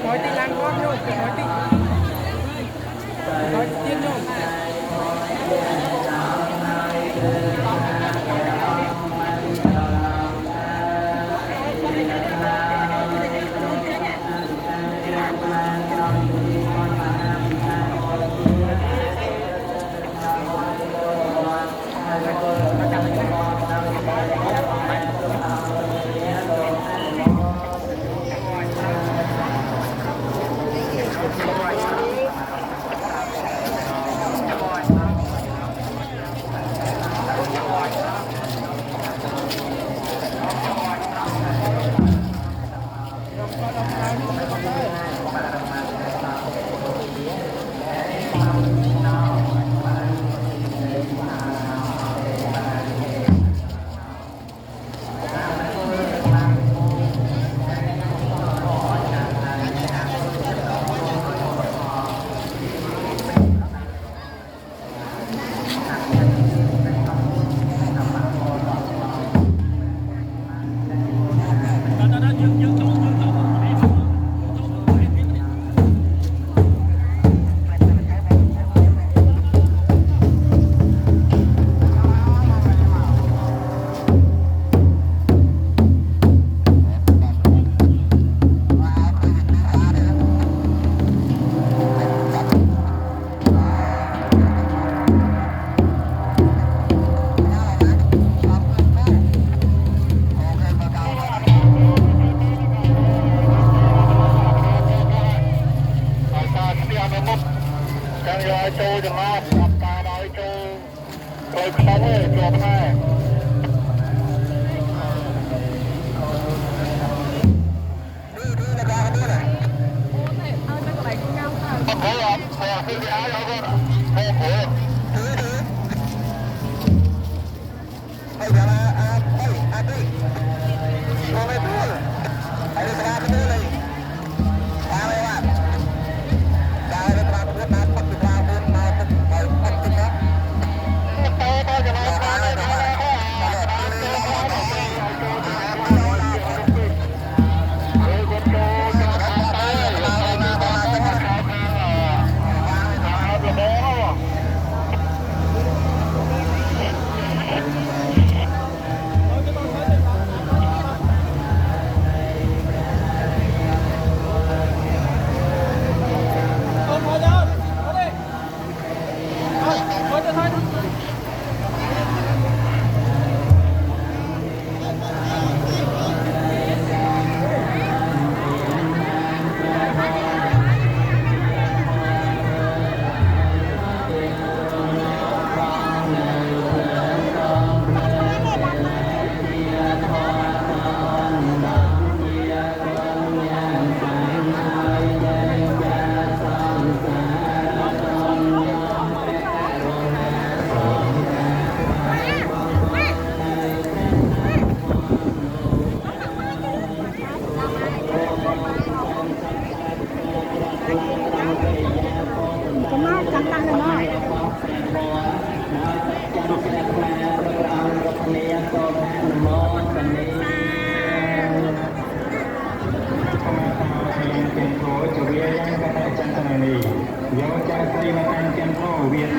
Hỏi tí lang con vô, hỏi tí tiên vô. Châu chẳng lo, gặp ta nói châu rồi không ấy, chuột này. Đi là ra đi này. Không có lắm, cái gì áo đó con. Không có. Thứ. Bây giờ là đi. Rồi mới đưa. Hãy đi ra cái đưa này. Ra đây bạn. Ra đây bạn cũng đã bắt được ra bên mà phải bắt được đó. Yang kata jantan ini, yang cara terima tangan kau biar